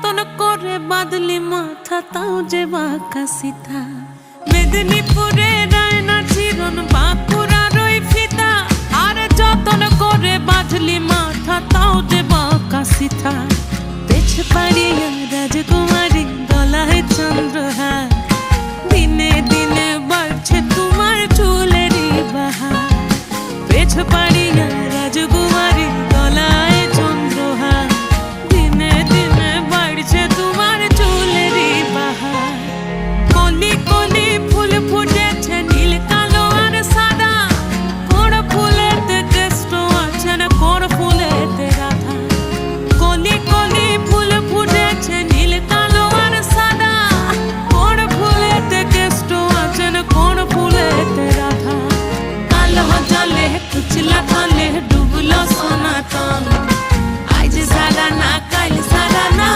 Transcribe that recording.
যতন করে বাঁধলি মাথা তাও যে বাঁকা সিথা। মেদিনীপুরে রায়না চিরন বাঁকুড়ার ওই ফিতা, আরে যতন করে বাঁধলি মাথা তাও যে বাঁকা সিথা।